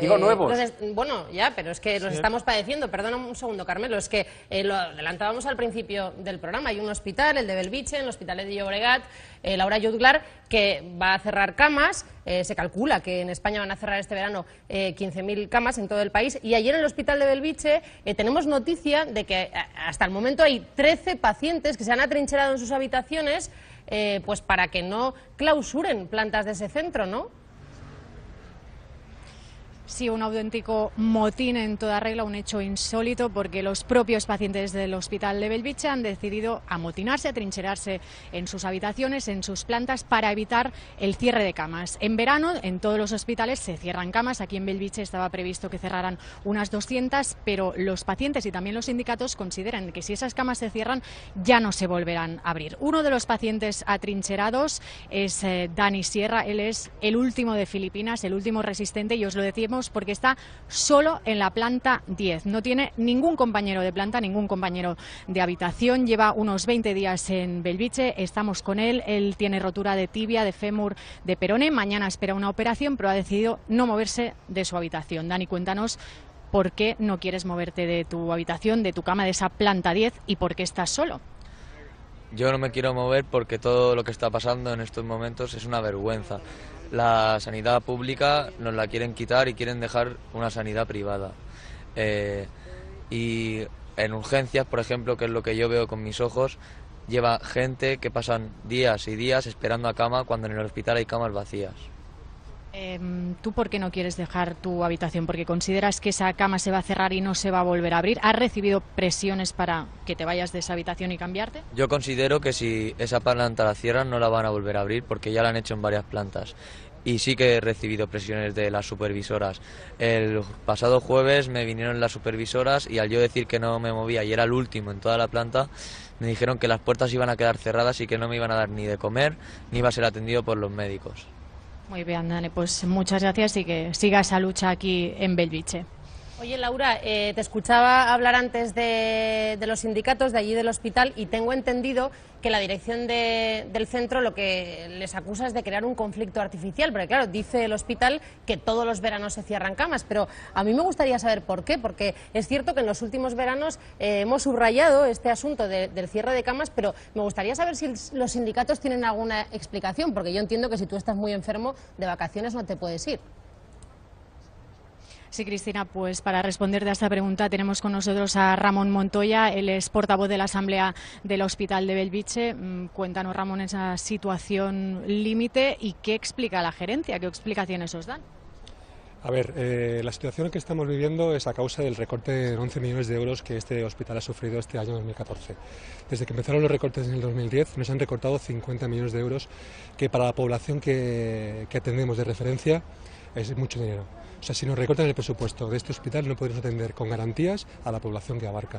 Digo nuevos. Bueno, ya, pero es que los estamos padeciendo. Perdona un segundo, Carmelo, es que lo adelantábamos al principio del programa. Hay un hospital, el de Belvitge, el Hospital de Llobregat, Laura Jutglar, que va a cerrar camas. Se calcula que en España van a cerrar este verano 15.000 camas en todo el país. Y ayer en el Hospital de Belvitge tenemos noticia de que hasta el momento hay 13 pacientes que se han atrincherado en sus habitaciones pues para que no clausuren plantas de ese centro, ¿no? Sí, un auténtico motín en toda regla, un hecho insólito, porque los propios pacientes del Hospital de Belvitge han decidido amotinarse, atrincherarse en sus habitaciones, en sus plantas, para evitar el cierre de camas. En verano, en todos los hospitales se cierran camas. Aquí en Belvitge estaba previsto que cerraran unas 200, pero los pacientes y también los sindicatos consideran que si esas camas se cierran, ya no se volverán a abrir. Uno de los pacientes atrincherados es Dani Sierra. Él es el último de Filipinas, el último resistente, y os lo decimos porque está solo en la planta 10. No tiene ningún compañero de planta, ningún compañero de habitación. Lleva unos 20 días en Belvitge. Estamos con él. Él tiene rotura de tibia, de fémur, de peroné. Mañana espera una operación, pero ha decidido no moverse de su habitación. Dani, cuéntanos por qué no quieres moverte de tu habitación, de tu cama, de esa planta 10, y por qué estás solo. Yo no me quiero mover porque todo lo que está pasando en estos momentos es una vergüenza. La sanidad pública nos la quieren quitar y quieren dejar una sanidad privada. Y en urgencias, por ejemplo, que es lo que yo veo con mis ojos, lleva gente que pasan días y días esperando a cama cuando en el hospital hay camas vacías. ¿Tú por qué no quieres dejar tu habitación? ¿Porque consideras que esa cama se va a cerrar y no se va a volver a abrir? ¿Has recibido presiones para que te vayas de esa habitación y cambiarte? Yo considero que si esa planta la cierran no la van a volver a abrir porque ya la han hecho en varias plantas. Y sí que he recibido presiones de las supervisoras. El pasado jueves me vinieron las supervisoras y al yo decir que no me movía y era el último en toda la planta, me dijeron que las puertas iban a quedar cerradas y que no me iban a dar ni de comer ni iba a ser atendido por los médicos. Muy bien, Dani, pues muchas gracias y que siga esa lucha aquí en Belvitge. Oye, Laura, te escuchaba hablar antes de los sindicatos de allí del hospital y tengo entendido que la dirección del centro lo que les acusa es de crear un conflicto artificial, porque claro, dice el hospital que todos los veranos se cierran camas, pero a mí me gustaría saber por qué, porque es cierto que en los últimos veranos hemos subrayado este asunto del cierre de camas, pero me gustaría saber si los sindicatos tienen alguna explicación, porque yo entiendo que si tú estás muy enfermo, de vacaciones no te puedes ir. Sí, Cristina, pues para responderte a esta pregunta tenemos con nosotros a Ramón Montoya. Él es portavoz de la Asamblea del Hospital de Belvitge. Cuéntanos, Ramón, esa situación límite y qué explica la gerencia, qué explicaciones os dan. A ver, la situación que estamos viviendo es a causa del recorte de 11 millones de euros que este hospital ha sufrido este año 2014. Desde que empezaron los recortes en el 2010 nos han recortado 50 millones de euros, que para la población que atendemos de referencia es mucho dinero. O sea, si nos recortan el presupuesto de este hospital no podemos atender con garantías a la población que abarca.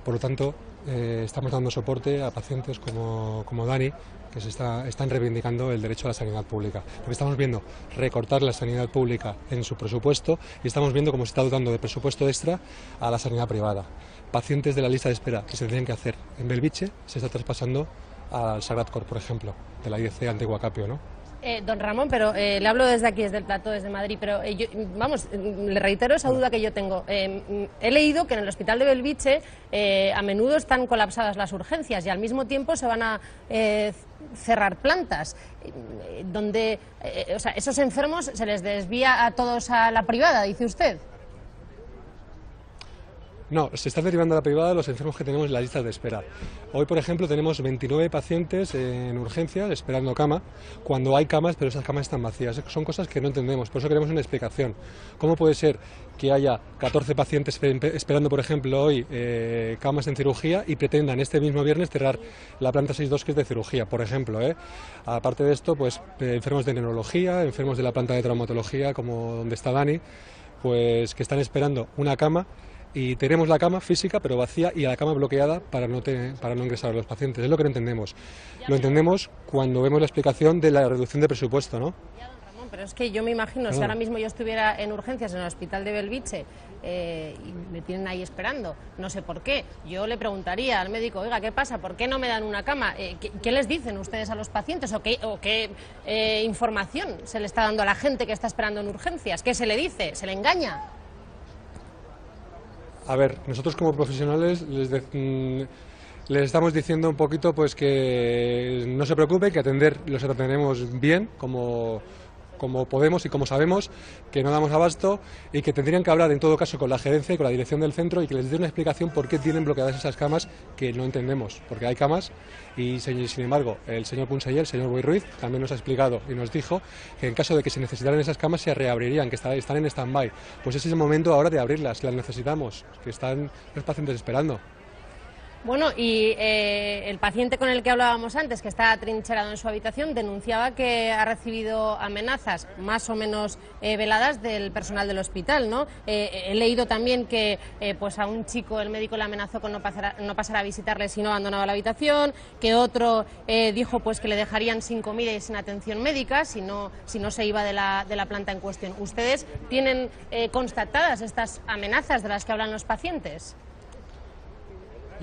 Por lo tanto, estamos dando soporte a pacientes como Dani, que están reivindicando el derecho a la sanidad pública. Porque estamos viendo recortar la sanidad pública en su presupuesto y estamos viendo cómo se está dotando de presupuesto extra a la sanidad privada. Pacientes de la lista de espera que se tendrían que hacer en Belvitge se está traspasando al Sagrat Cor, por ejemplo, de la IDC Antigua Capio, ¿no? Don Ramón, pero le hablo desde aquí, desde el plató, desde Madrid, pero le reitero esa duda que yo tengo. He leído que en el Hospital de Belvitge a menudo están colapsadas las urgencias y al mismo tiempo se van a cerrar plantas, donde o sea, esos enfermos se les desvía a todos a la privada, dice usted. No, se están derivando a la privada los enfermos que tenemos en las listas de espera. Hoy, por ejemplo, tenemos 29 pacientes en urgencias esperando cama, cuando hay camas, pero esas camas están vacías. Son cosas que no entendemos, por eso queremos una explicación. ¿Cómo puede ser que haya 14 pacientes esperando, por ejemplo, hoy camas en cirugía y pretendan este mismo viernes cerrar la planta 6.2, que es de cirugía, por ejemplo? Aparte de esto, pues enfermos de neurología, enfermos de la planta de traumatología, como donde está Dani, pues que están esperando una cama. Y tenemos la cama física pero vacía y la cama bloqueada para no ingresar a los pacientes. Es lo que no entendemos. Lo entendemos cuando vemos la explicación de la reducción de presupuesto, ¿no? pero es que yo me imagino, si ahora mismo yo estuviera en urgencias en el hospital de Belviche y me tienen ahí esperando, no sé por qué, yo le preguntaría al médico, oiga, ¿qué pasa? ¿Por qué no me dan una cama? ¿Qué les dicen ustedes a los pacientes? ¿O qué información se le está dando a la gente que está esperando en urgencias? ¿Qué se le dice? ¿Se le engaña? A ver, nosotros como profesionales les estamos diciendo un poquito pues que no se preocupen, que los atenderemos bien, como podemos y como sabemos, que no damos abasto y que tendrían que hablar en todo caso con la gerencia y con la dirección del centro y que les dé una explicación por qué tienen bloqueadas esas camas que no entendemos, porque hay camas y sin embargo el señor Punseller, el señor Boi Ruiz también nos ha explicado y nos dijo que en caso de que se necesitaran esas camas se reabrirían, que están en stand-by. Pues ese es el momento ahora de abrirlas, que las necesitamos, que están los pacientes esperando. Bueno, y el paciente con el que hablábamos antes, que está atrincherado en su habitación, denunciaba que ha recibido amenazas más o menos veladas del personal del hospital, ¿no? He leído también que pues a un chico el médico le amenazó con no pasar a visitarle si no abandonaba la habitación, que otro dijo pues que le dejarían sin comida y sin atención médica si no se iba de la planta en cuestión. ¿Ustedes tienen constatadas estas amenazas de las que hablan los pacientes?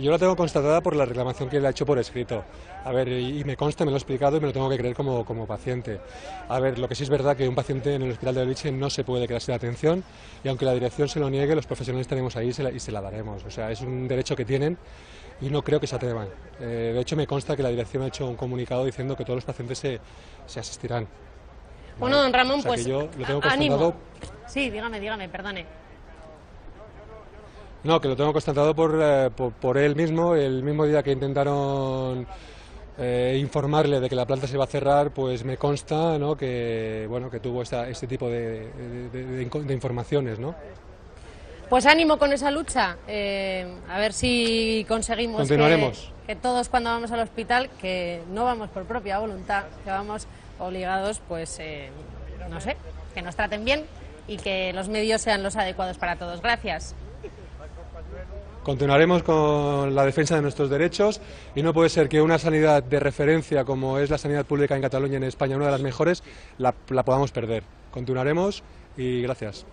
Yo la tengo constatada por la reclamación que le ha hecho por escrito. A ver, y me consta, me lo he explicado y me lo tengo que creer como paciente. A ver, lo que sí es verdad que un paciente en el hospital de Belviche no se puede quedar sin atención y aunque la dirección se lo niegue, los profesionales tenemos ahí y se la daremos. O sea, es un derecho que tienen y no creo que se atrevan. De hecho, me consta que la dirección ha hecho un comunicado diciendo que todos los pacientes se asistirán. Bueno, don Ramón, o sea, pues yo lo tengo ánimo. Sí, dígame, perdone. No, que lo tengo constatado por él mismo. El mismo día que intentaron informarle de que la planta se iba a cerrar, pues me consta, ¿no?, que tuvo este tipo de informaciones, ¿no? Pues ánimo con esa lucha, a ver si conseguimos que todos cuando vamos al hospital, que no vamos por propia voluntad, que vamos obligados, pues no sé, que nos traten bien y que los medios sean los adecuados para todos. Gracias. Continuaremos con la defensa de nuestros derechos y no puede ser que una sanidad de referencia como es la sanidad pública en Cataluña, en España, una de las mejores, la podamos perder. Continuaremos y gracias.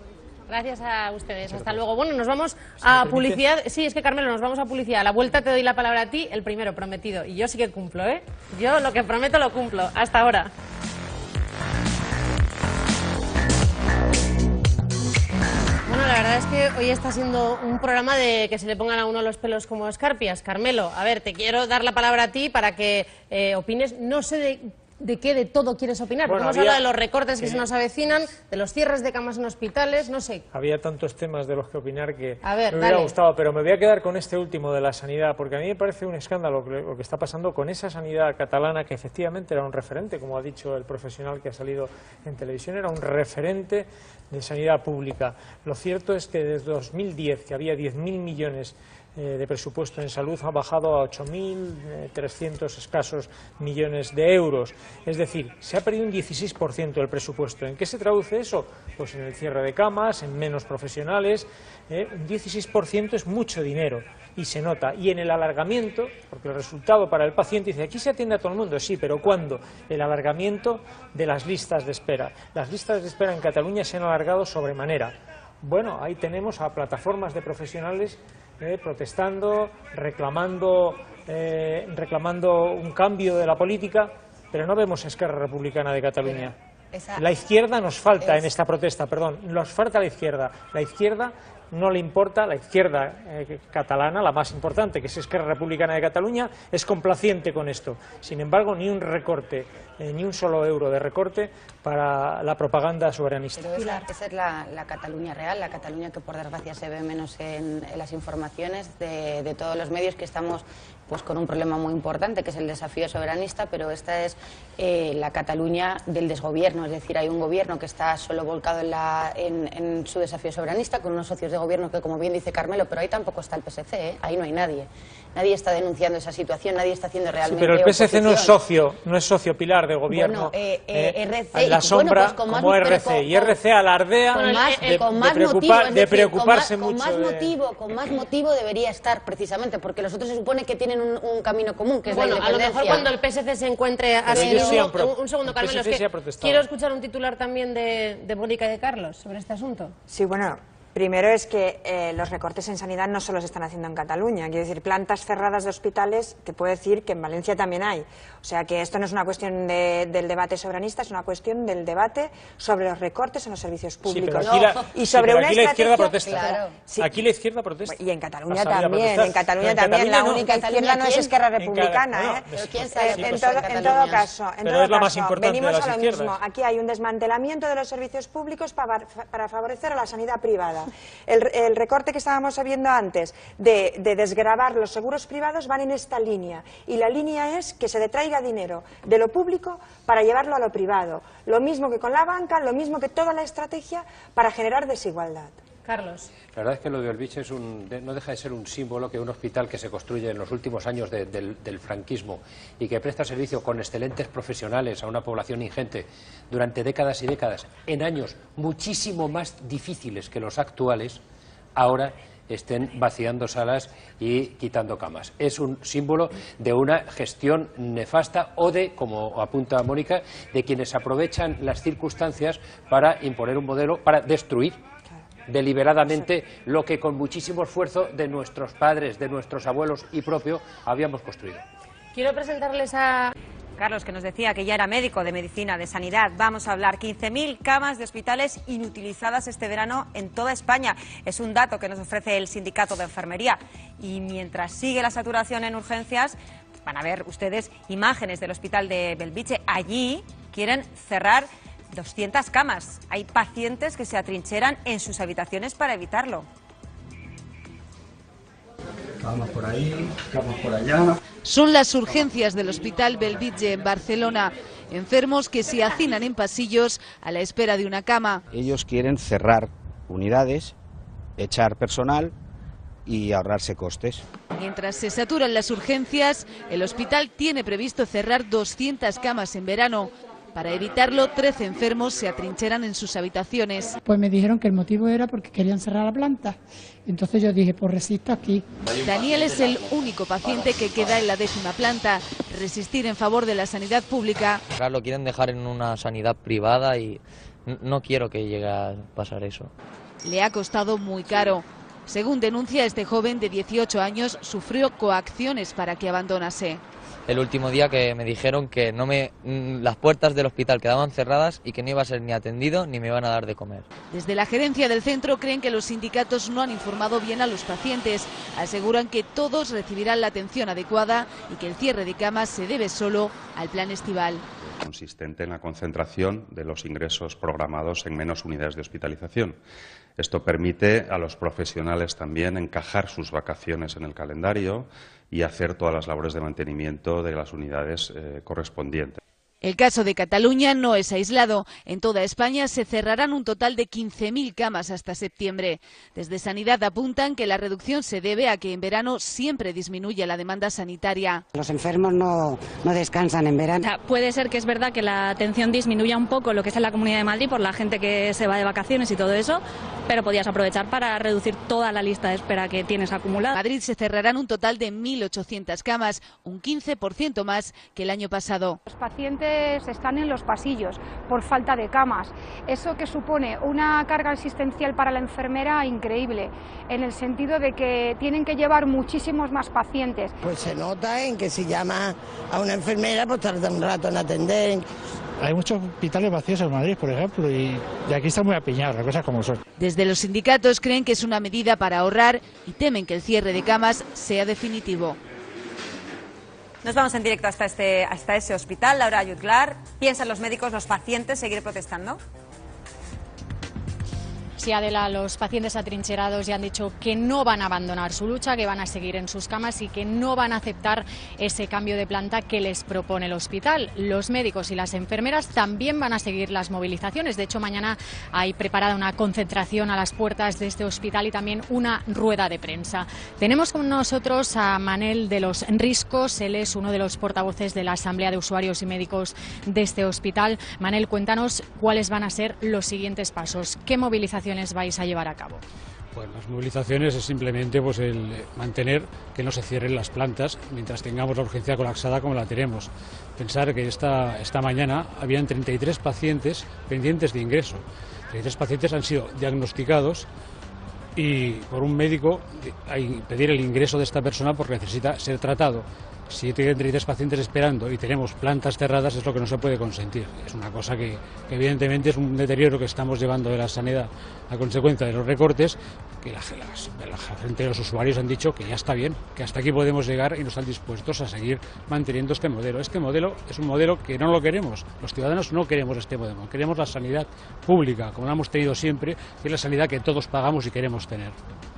Gracias a ustedes. Hasta luego. Bueno, nos vamos a publicidad. Sí, es que Carmelo, nos vamos a publicidad. A la vuelta te doy la palabra a ti, el primero, prometido. Y yo sí que cumplo, ¿eh? Yo lo que prometo lo cumplo. Hasta ahora. Bueno, la verdad es que hoy está siendo un programa de que se le pongan a uno los pelos como escarpias. Carmelo, a ver, te quiero dar la palabra a ti para que opines. No sé de qué de todo quieres opinar, porque hemos hablado de los recortes que se nos avecinan, de los cierres de camas en hospitales, no sé. Había tantos temas de los que opinar que me hubiera gustado, pero me voy a quedar con este último de la sanidad, porque a mí me parece un escándalo lo que está pasando con esa sanidad catalana, que efectivamente era un referente, como ha dicho el profesional que ha salido en televisión, era un referente de sanidad pública. Lo cierto es que desde 2010, que había 10.000 millones de presupuesto en salud, ha bajado a 8.300 escasos millones de euros. Es decir, se ha perdido un 16% del presupuesto. ¿En qué se traduce eso? Pues en el cierre de camas, en menos profesionales. Un 16% es mucho dinero y se nota. Y en el alargamiento, porque el resultado para el paciente dice, aquí se atiende a todo el mundo, sí, pero ¿cuándo? El alargamiento de las listas de espera. Las listas de espera en Cataluña se han alargado sobremanera. Bueno, ahí tenemos a plataformas de profesionales protestando, reclamando un cambio de la política, pero no vemos Esquerra Republicana de Cataluña. La izquierda nos falta en esta protesta, nos falta la izquierda. La izquierda no le importa, la izquierda catalana, la más importante, que es Esquerra Republicana de Cataluña, es complaciente con esto. Sin embargo, ni un recorte, ni un solo euro de recorte para la propaganda soberanista. Pero esa es la Cataluña real, la Cataluña que por desgracia se ve menos en las informaciones de todos los medios, que estamos pues con un problema muy importante, que es el desafío soberanista, pero esta es la Cataluña del desgobierno, es decir, hay un gobierno que está solo volcado en su desafío soberanista, con unos socios de gobierno que, como bien dice Carmelo, pero ahí tampoco está el PSC, ¿eh? Ahí no hay nadie. Nadie está denunciando esa situación, nadie está haciendo realmente pero el PSC oposición. no es socio pilar de gobierno. Bueno, RC, en la sombra, pues como RC. Y RC alardea de preocuparse mucho. Con más motivo debería estar, precisamente, porque los otros se supone que tienen un camino común, que es la independencia. A lo mejor cuando el PSC se encuentre así... Un segundo, Carmelo, es que quiero escuchar un titular también de Mónica y de Carlos sobre este asunto. Sí, bueno... Primero es que los recortes en sanidad no solo se están haciendo en Cataluña. Quiero decir, plantas cerradas de hospitales, te puedo decir que en Valencia también hay. O sea que esto no es una cuestión del debate soberanista, es una cuestión del debate sobre los recortes en los servicios públicos. Y sobre una estrategia... la izquierda protesta. Claro. Sí. Aquí la izquierda protesta. Y en Cataluña también. En Cataluña también. La única izquierda no es Esquerra Republicana. En todo caso, venimos a lo mismo. Aquí hay un desmantelamiento de los servicios públicos para favorecer a la sanidad privada. El recorte que estábamos viendo antes de desgravar los seguros privados van en esta línea, y la línea es que se detraiga dinero de lo público para llevarlo a lo privado, lo mismo que con la banca, lo mismo que toda la estrategia para generar desigualdad. Carlos. La verdad es que lo de Belvitge no deja de ser un símbolo, que un hospital que se construye en los últimos años del franquismo y que presta servicio con excelentes profesionales a una población ingente durante décadas y décadas, en años muchísimo más difíciles que los actuales, ahora estén vaciando salas y quitando camas. Es un símbolo de una gestión nefasta o de, como apunta Mónica, de quienes aprovechan las circunstancias para imponer un modelo, para destruir deliberadamente lo que con muchísimo esfuerzo de nuestros padres, de nuestros abuelos y propio habíamos construido. Quiero presentarles a Carlos, que nos decía que ya era médico de medicina, de sanidad. Vamos a hablar 15.000 camas de hospitales inutilizadas este verano en toda España. Es un dato que nos ofrece el Sindicato de Enfermería. Y mientras sigue la saturación en urgencias, van a ver ustedes imágenes del hospital de Belvitge. Allí quieren cerrar 200 camas. Hay pacientes que se atrincheran en sus habitaciones para evitarlo. Camas por ahí, camas por allá. Son las urgencias del Hospital Belvitge en Barcelona. Enfermos que se hacinan en pasillos a la espera de una cama. Ellos quieren cerrar unidades, echar personal y ahorrarse costes. Mientras se saturan las urgencias, el hospital tiene previsto cerrar 200 camas en verano. Para evitarlo, 13 enfermos se atrincheran en sus habitaciones. Pues me dijeron que el motivo era porque querían cerrar la planta. Entonces yo dije, pues resisto aquí. Daniel es el único paciente que queda en la 10ª planta. Resistir en favor de la sanidad pública. Claro, lo quieren dejar en una sanidad privada y no quiero que llegue a pasar eso. Le ha costado muy caro. Según denuncia, este joven de 18 años sufrió coacciones para que abandonase. El último día que me dijeron que las puertas del hospital quedaban cerradas y que no iba a ser ni atendido ni me iban a dar de comer. Desde la gerencia del centro creen que los sindicatos no han informado bien a los pacientes. Aseguran que todos recibirán la atención adecuada y que el cierre de camas se debe solo al plan estival. Consistente en la concentración de los ingresos programados en menos unidades de hospitalización. Esto permite a los profesionales también encajar sus vacaciones en el calendario y hacer todas las labores de mantenimiento de las unidades correspondientes. El caso de Cataluña no es aislado. En toda España se cerrarán un total de 15.000 camas hasta septiembre. Desde Sanidad apuntan que la reducción se debe a que en verano siempre disminuye la demanda sanitaria. Los enfermos no descansan en verano. O sea, puede ser que es verdad que la atención disminuya un poco lo que es en la Comunidad de Madrid por la gente que se va de vacaciones y todo eso, pero podías aprovechar para reducir toda la lista de espera que tienes acumulada. En Madrid se cerrarán un total de 1.800 camas, un 15% más que el año pasado. Los pacientes están en los pasillos por falta de camas. Eso que supone una carga asistencial para la enfermera increíble, en el sentido de que tienen que llevar muchísimos más pacientes. Pues se nota en que si llama a una enfermera, pues tarda un rato en atender. Hay muchos hospitales vacíos en Madrid, por ejemplo, y aquí está muy apiñado, las cosas como son. Desde los sindicatos creen que es una medida para ahorrar y temen que el cierre de camas sea definitivo. Nos vamos en directo hasta ese hospital. Laura Ayutlar, ¿piensan los médicos, los pacientes seguir protestando? Carlos y Adela, los pacientes atrincherados ya han dicho que no van a abandonar su lucha, que van a seguir en sus camas y que no van a aceptar ese cambio de planta que les propone el hospital. Los médicos y las enfermeras también van a seguir las movilizaciones. De hecho, mañana hay preparada una concentración a las puertas de este hospital y también una rueda de prensa. Tenemos con nosotros a Manel de los Riscos. Él es uno de los portavoces de la Asamblea de Usuarios y Médicos de este hospital. Manel, cuéntanos cuáles van a ser los siguientes pasos. ¿Qué movilizaciones vais a llevar a cabo? Bueno, las movilizaciones es simplemente pues el mantener que no se cierren las plantas mientras tengamos la urgencia colapsada como la tenemos. Pensar que esta mañana habían 33 pacientes pendientes de ingreso. 33 pacientes han sido diagnosticados y por un médico hay pedir el ingreso de esta persona porque necesita ser tratado. Si tienen 33 pacientes esperando y tenemos plantas cerradas, es lo que no se puede consentir. Es una cosa que evidentemente es un deterioro que estamos llevando de la sanidad a consecuencia de los recortes, que la gente de los usuarios han dicho que ya está bien, que hasta aquí podemos llegar y no están dispuestos a seguir manteniendo este modelo. Este modelo es un modelo que no lo queremos. Los ciudadanos no queremos este modelo. Queremos la sanidad pública, como la hemos tenido siempre, que es la sanidad que todos pagamos y queremos tener.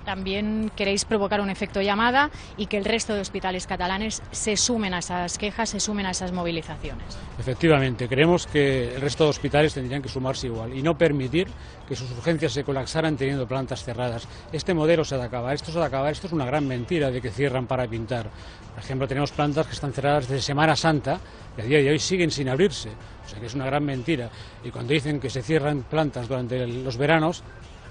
También queréis provocar un efecto llamada y que el resto de hospitales catalanes se sumen a esas quejas, se sumen a esas movilizaciones. Efectivamente, creemos que el resto de hospitales tendrían que sumarse igual y no permitir que sus urgencias se colapsaran teniendo plantas cerradas. Este modelo se ha de acabar, esto es una gran mentira de que cierran para pintar. Por ejemplo, tenemos plantas que están cerradas desde Semana Santa y a día de hoy siguen sin abrirse, o sea que es una gran mentira. Y cuando dicen que se cierran plantas durante los veranos,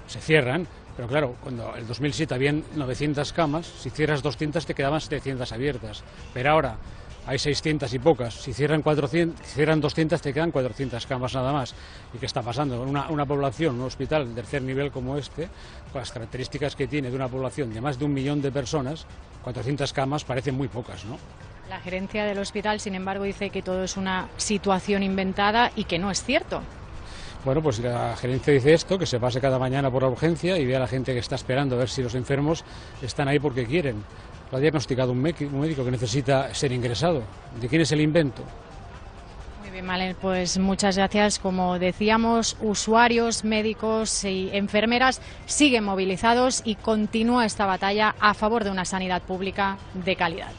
se cierran. Pero claro, cuando en el 2007 habían 900 camas, si cierras 200 te quedaban 700 abiertas. Pero ahora hay 600 y pocas. Si cierran 200 te quedan 400 camas nada más. ¿Y qué está pasando? Una población, un hospital de tercer nivel como este, con las características que tiene de una población de más de 1 millón de personas, 400 camas parecen muy pocas, ¿no? La gerencia del hospital, sin embargo, dice que todo es una situación inventada y que no es cierto. Bueno, pues la gerencia dice esto, que se pase cada mañana por la urgencia y vea a la gente que está esperando a ver si los enfermos están ahí porque quieren. Lo ha diagnosticado un médico que necesita ser ingresado. ¿De quién es el invento? Muy bien, Malen, pues muchas gracias. Como decíamos, usuarios, médicos y enfermeras siguen movilizados y continúa esta batalla a favor de una sanidad pública de calidad.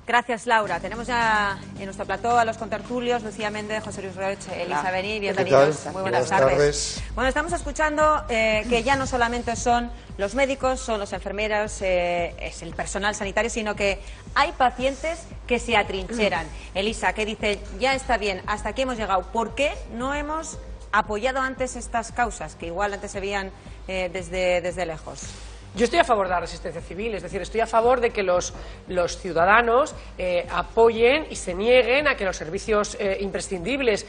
Gracias, Laura. Tenemos ya en nuestro plató a los contertulios, Lucía Méndez, José Luis Roig, Elisa Bení. Bienvenidos. Muy buenas tardes. Bueno, estamos escuchando que ya no solamente son los médicos, son los enfermeros, es el personal sanitario, sino que hay pacientes que se atrincheran. Elisa, ¿qué dice? Ya está bien, hasta aquí hemos llegado. ¿Por qué no hemos apoyado antes estas causas, que igual antes se veían desde lejos? Yo estoy a favor de la resistencia civil, es decir, estoy a favor de que los ciudadanos apoyen y se nieguen a que los servicios imprescindibles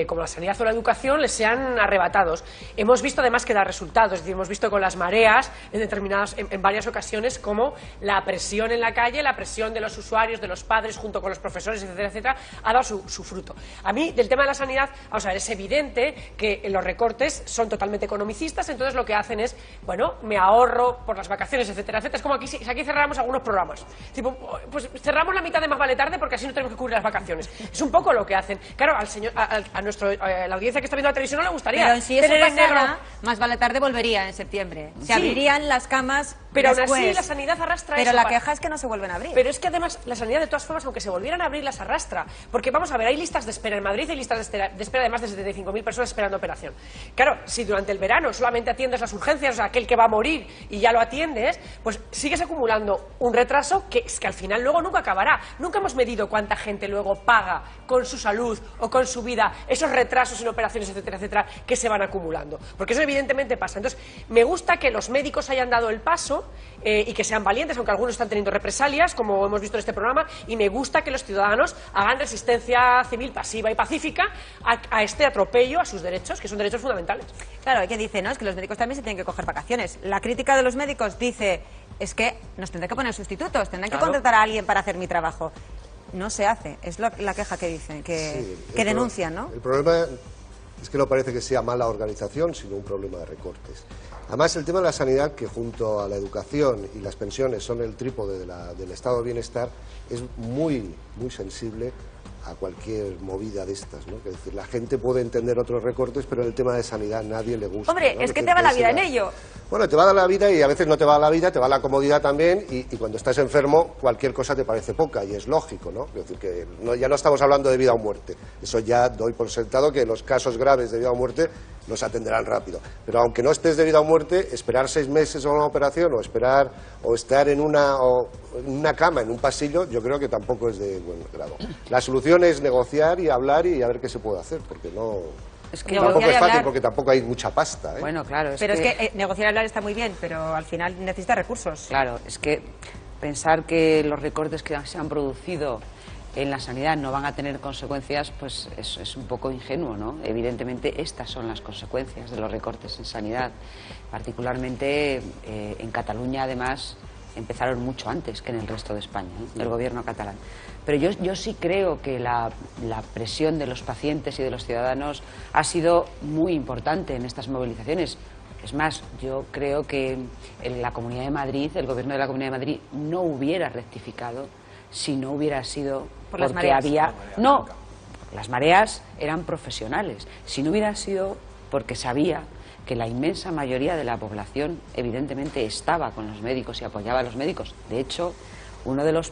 como la sanidad o la educación les sean arrebatados. Hemos visto además que da resultados, es decir, hemos visto con las mareas en varias ocasiones como la presión en la calle, la presión de los usuarios, de los padres junto con los profesores, etcétera, etcétera, ha dado su fruto. A mí, del tema de la sanidad, vamos a ver, es evidente que los recortes son totalmente economicistas, entonces lo que hacen es, bueno, me ahorro por las vacaciones, etcétera, etcétera. Es como aquí cerramos algunos programas. Tipo, pues cerramos la mitad de Más Vale Tarde porque así no tenemos que cubrir las vacaciones. Es un poco lo que hacen. Claro, la audiencia que está viendo la televisión no le gustaría. Pero si eso pasara, Más Vale Tarde volvería en septiembre. Se abrirían las camas. Pero aún así la sanidad arrastra eso. Pero la queja es que no se vuelven a abrir. Pero es que además la sanidad de todas formas, aunque se volvieran a abrir, las arrastra. Porque vamos a ver, hay listas de espera en Madrid, hay listas de espera de más de 75.000 personas esperando operación. Claro, si durante el verano solamente atiendes las urgencias, o sea, aquel que va a morir y ya lo atiendes, pues sigues acumulando un retraso que al final luego nunca acabará. Nunca hemos medido cuánta gente luego paga con su salud o con su vida esos retrasos en operaciones, etcétera, etcétera, que se van acumulando. Porque eso evidentemente pasa. Entonces, me gusta que los médicos hayan dado el paso y que sean valientes, aunque algunos están teniendo represalias, como hemos visto en este programa, y me gusta que los ciudadanos hagan resistencia civil pasiva y pacífica a este atropello a sus derechos, que son derechos fundamentales. Claro, hay que dice, ¿no? Es que los médicos también se tienen que coger vacaciones. La crítica de los médicos dice, es que nos tendrán que poner sustitutos, tendrán que contratar a alguien para hacer mi trabajo. No se hace, es la queja que dicen, que denuncian, ¿no? El problema es que no parece que sea mala organización, sino un problema de recortes. Además, el tema de la sanidad, que junto a la educación y las pensiones son el trípode del estado de bienestar, es muy sensible a cualquier movida de estas, ¿no? Es decir, la gente puede entender otros recortes, pero en el tema de sanidad nadie le gusta. Hombre, ¿no? es que te va la vida en ello. Bueno, te va a dar la vida y a veces no te va la vida, te va la comodidad también, y cuando estás enfermo cualquier cosa te parece poca, y es lógico, ¿no? Es decir, que ya no estamos hablando de vida o muerte. Eso ya doy por sentado que los casos graves de vida o muerte los atenderán rápido. Pero aunque no estés de vida o muerte, esperar 6 meses a una operación o estar en una cama, en un pasillo, yo creo que tampoco es de buen grado. La solución es negociar y hablar y a ver qué se puede hacer, porque no... Es que tampoco es fácil, porque tampoco hay mucha pasta, ¿eh? Bueno, claro. Pero es que negociar y hablar está muy bien, pero al final necesita recursos. Claro, es que pensar que los recortes que se han producido en la sanidad no van a tener consecuencias, pues es un poco ingenuo, ¿no? Evidentemente estas son las consecuencias de los recortes en sanidad. Particularmente en Cataluña, además, empezaron mucho antes que en el resto de España, ¿eh? El gobierno catalán. Pero yo sí creo que la presión de los pacientes y de los ciudadanos ha sido muy importante en estas movilizaciones. Es más, yo creo que la Comunidad de Madrid, el gobierno de la Comunidad de Madrid, no hubiera rectificado si no hubiera sido porque había... No, las mareas eran profesionales. Si no hubiera sido porque sabía que la inmensa mayoría de la población evidentemente estaba con los médicos y apoyaba a los médicos. De hecho, uno de los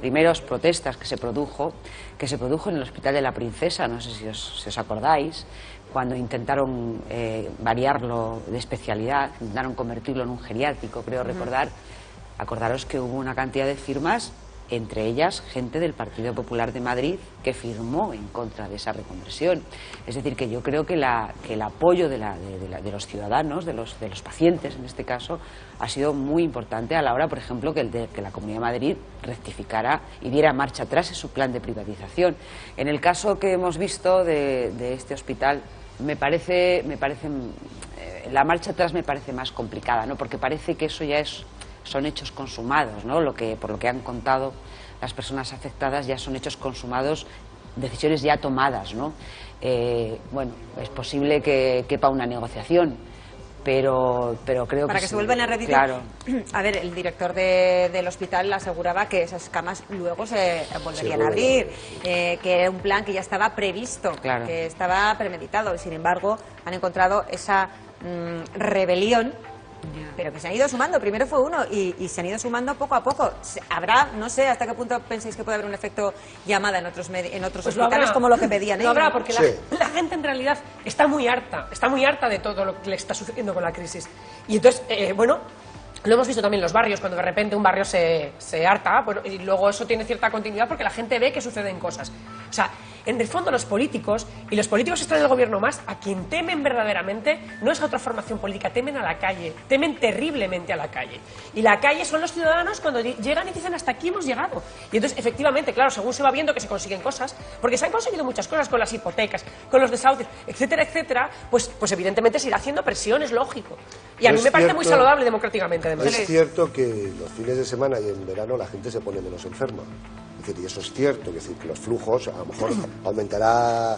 primeros protestas que se produjo en el Hospital de la Princesa, no sé si os acordáis, cuando intentaron variarlo de especialidad, intentaron convertirlo en un geriátrico, creo recordar. Acordaros que hubo una cantidad de firmas, entre ellas gente del Partido Popular de Madrid, que firmó en contra de esa reconversión. Es decir, que yo creo que el apoyo de los ciudadanos, de los pacientes en este caso, ha sido muy importante a la hora, por ejemplo, que la Comunidad de Madrid rectificara y diera marcha atrás en su plan de privatización. En el caso que hemos visto de este hospital, la marcha atrás me parece más complicada, ¿no? Porque parece que eso ya son hechos consumados, ¿no? Por lo que han contado las personas afectadas, ya son hechos consumados, decisiones ya tomadas, ¿no? Bueno, es posible que quepa una negociación, pero creo para que se vuelvan a reeditar. Claro. A ver, el director del hospital aseguraba que esas camas luego se volverían a abrir, que era un plan que ya estaba previsto, que estaba premeditado, y sin embargo han encontrado esa rebelión. Pero que se han ido sumando, primero fue uno y se han ido sumando poco a poco. Habrá, no sé hasta qué punto pensáis que puede haber un efecto llamada en otros pues hospitales como lo que pedían ellos. No habrá, porque la gente en realidad está muy harta de todo lo que le está sucediendo con la crisis. Y entonces, bueno, lo hemos visto también en los barrios, cuando de repente un barrio se harta, bueno, y luego eso tiene cierta continuidad porque la gente ve que suceden cosas. O sea, en el fondo los políticos, y los políticos están en el gobierno más, a quien temen verdaderamente no es a otra formación política, temen a la calle, temen terriblemente a la calle. Y la calle son los ciudadanos cuando llegan y dicen hasta aquí hemos llegado. Y entonces, efectivamente, claro, según se va viendo que se consiguen cosas, porque se han conseguido muchas cosas con las hipotecas, con los desahucios, etcétera, etcétera, pues evidentemente se irá haciendo presión, es lógico. Y a mí me parece muy saludable democráticamente, además. Es cierto que los fines de semana y en verano la gente se pone menos enferma. Y eso es cierto, es decir, que los flujos, a lo mejor aumentará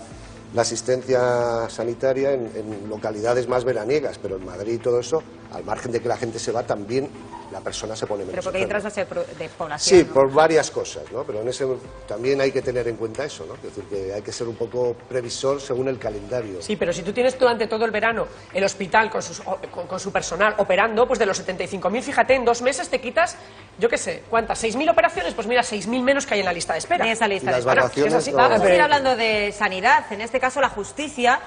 la asistencia sanitaria en localidades más veraniegas, pero en Madrid y todo eso, al margen de que la gente se va, también la persona se pone menos Pero porque hay enferma. traslados de población. Sí, ¿no? Por varias cosas, ¿no? Pero en ese también hay que tener en cuenta eso, ¿no? Es decir, que hay que ser un poco previsor según el calendario. Sí, pero si tú tienes durante todo el verano el hospital con su personal operando, pues de los 75.000, fíjate, en 2 meses te quitas, yo qué sé, ¿cuántas? ¿6.000 operaciones? Pues mira, 6.000 menos que hay en la lista de espera. En esa lista de espera. Vamos a seguir hablando de sanidad. En este caso, la justicia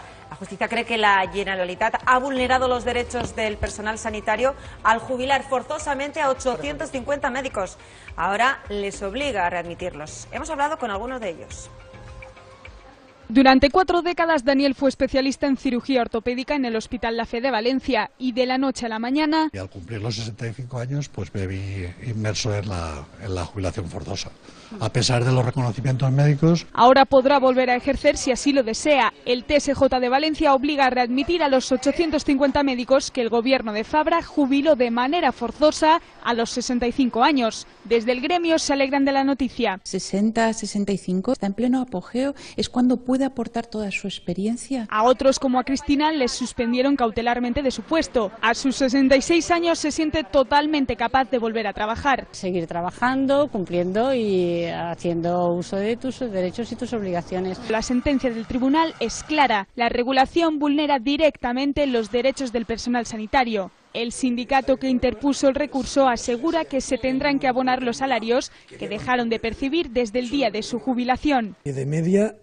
cree que la Generalitat ha vulnerado los derechos del personal sanitario al jubilar forzosamente a 850 médicos. Ahora les obliga a readmitirlos. Hemos hablado con algunos de ellos. Durante 4 décadas, Daniel fue especialista en cirugía ortopédica en el Hospital La Fe de Valencia y de la noche a la mañana... Y al cumplir los 65 años, pues me vi inmerso en la jubilación forzosa. A pesar de los reconocimientos médicos... Ahora podrá volver a ejercer si así lo desea. El TSJ de Valencia obliga a readmitir a los 850 médicos que el gobierno de Fabra jubiló de manera forzosa a los 65 años. Desde el gremio se alegran de la noticia. 60, 65, está en pleno apogeo, es cuando puede aportar toda su experiencia. A otros, como a Cristina, les suspendieron cautelarmente de su puesto. A sus 66 años se siente totalmente capaz de volver a trabajar. Seguir trabajando, cumpliendo y haciendo uso de tus derechos y tus obligaciones. La sentencia del tribunal es clara. La regulación vulnera directamente los derechos del personal sanitario. El sindicato que interpuso el recurso asegura que se tendrán que abonar los salarios que dejaron de percibir desde el día de su jubilación. De media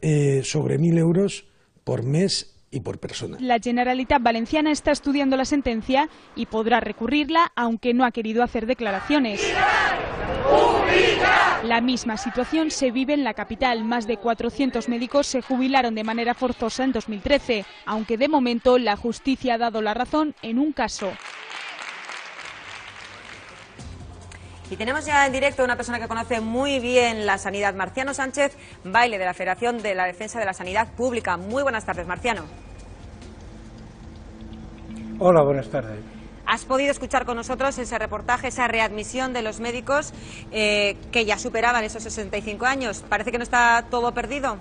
sobre 1.000 euros por mes y por persona. La Generalitat Valenciana está estudiando la sentencia y podrá recurrirla, aunque no ha querido hacer declaraciones. La misma situación se vive en la capital. Más de 400 médicos se jubilaron de manera forzosa en 2013, aunque de momento la justicia ha dado la razón en un caso. Y tenemos ya en directo a una persona que conoce muy bien la sanidad, Marciano Sánchez Baile, de la Federación de la Defensa de la Sanidad Pública. Muy buenas tardes, Marciano. Hola, buenas tardes. ¿Has podido escuchar con nosotros ese reportaje, esa readmisión de los médicos que ya superaban esos 65 años? ¿Parece que no está todo perdido?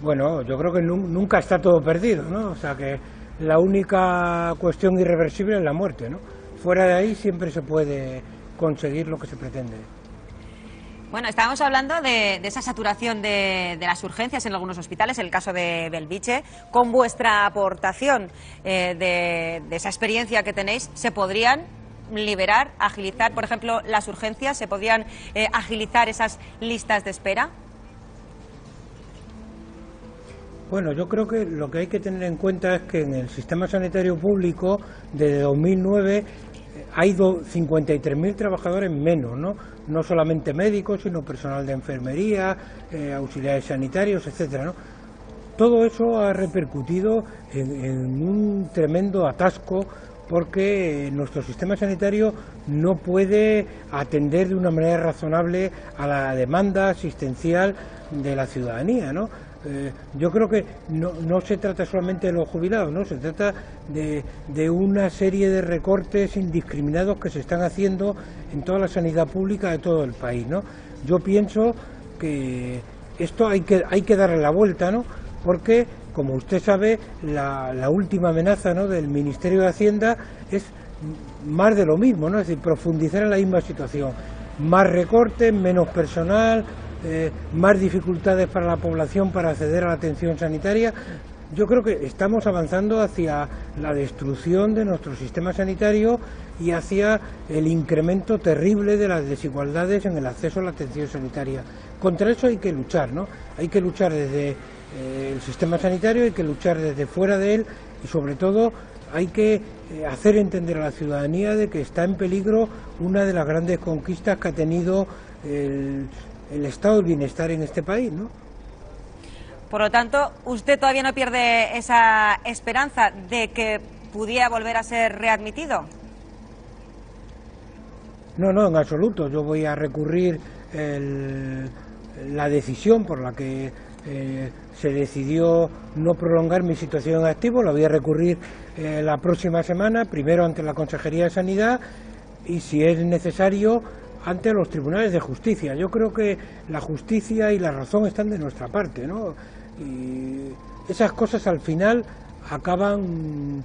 Bueno, yo creo que nunca está todo perdido, ¿no? O sea que la única cuestión irreversible es la muerte, ¿no? Fuera de ahí siempre se puede conseguir lo que se pretende. Bueno, estábamos hablando de esa saturación de las urgencias en algunos hospitales, el caso de Belviche. Con vuestra aportación de esa experiencia que tenéis, ¿se podrían liberar, agilizar, por ejemplo, las urgencias? ¿Se podrían agilizar esas listas de espera? Bueno, yo creo que lo que hay que tener en cuenta es que en el sistema sanitario público, desde 2009, hay 53.000 trabajadores menos, ¿no? No solamente médicos, sino personal de enfermería, auxiliares sanitarios, etcétera, ¿no? Todo eso ha repercutido en un tremendo atasco, porque nuestro sistema sanitario no puede atender de una manera razonable a la demanda asistencial de la ciudadanía, ¿no? Yo creo que no se trata solamente de los jubilados, ¿no? Se trata de una serie de recortes indiscriminados que se están haciendo en toda la sanidad pública de todo el país, ¿no? Yo pienso que esto hay que darle la vuelta, ¿no? Porque, como usted sabe, la última amenaza, ¿no?, del Ministerio de Hacienda es más de lo mismo, ¿no? Es decir, profundizar en la misma situación. Más recortes, menos personal, más dificultades para la población para acceder a la atención sanitaria. Yo creo que estamos avanzando hacia la destrucción de nuestro sistema sanitario y hacia el incremento terrible de las desigualdades en el acceso a la atención sanitaria. Contra eso hay que luchar, ¿no? Hay que luchar desde el sistema sanitario, hay que luchar desde fuera de él y, sobre todo, hay que hacer entender a la ciudadanía de que está en peligro una de las grandes conquistas que ha tenido el estado del bienestar en este país, ¿no? Por lo tanto, ¿usted todavía no pierde esa esperanza de que pudiera volver a ser readmitido? No, en absoluto. Yo voy a recurrir la decisión por la que se decidió no prolongar mi situación en activo. La voy a recurrir la próxima semana, primero ante la Consejería de Sanidad y, si es necesario, ante los tribunales de justicia. Yo creo que la justicia y la razón están de nuestra parte, ¿no? Y esas cosas al final acaban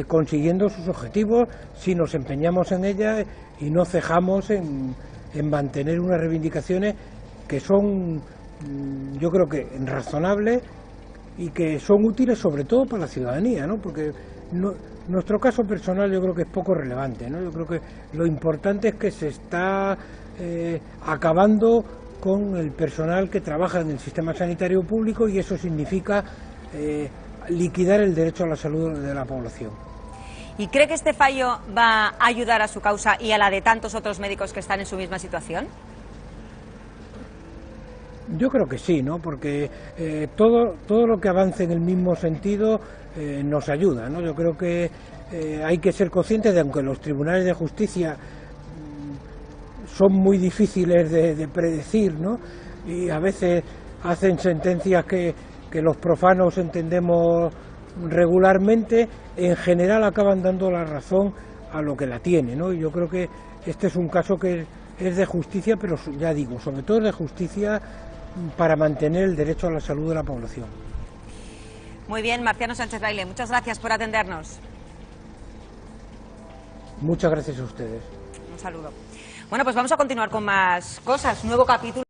consiguiendo sus objetivos si nos empeñamos en ellas y no cejamos en mantener unas reivindicaciones que son, yo creo que razonables y que son útiles sobre todo para la ciudadanía, ¿no? Porque nuestro caso personal yo creo que es poco relevante, ¿no? Yo creo que lo importante es que se está acabando con el personal que trabaja en el sistema sanitario público, y eso significa liquidar el derecho a la salud de la población. ¿Y cree que este fallo va a ayudar a su causa y a la de tantos otros médicos que están en su misma situación? Yo creo que sí, ¿no? Porque todo lo que avance en el mismo sentido nos ayuda, ¿no? Yo creo que hay que ser conscientes de, aunque los tribunales de justicia son muy difíciles de predecir, ¿no? Y a veces hacen sentencias que los profanos entendemos regularmente, en general acaban dando la razón a lo que la tiene, ¿no? Y yo creo que este es un caso que es de justicia, pero ya digo, sobre todo de justicia para mantener el derecho a la salud de la población. Muy bien, Marciano Sánchez Baile, muchas gracias por atendernos. Muchas gracias a ustedes. Un saludo. Bueno, pues vamos a continuar con más cosas. Nuevo capítulo.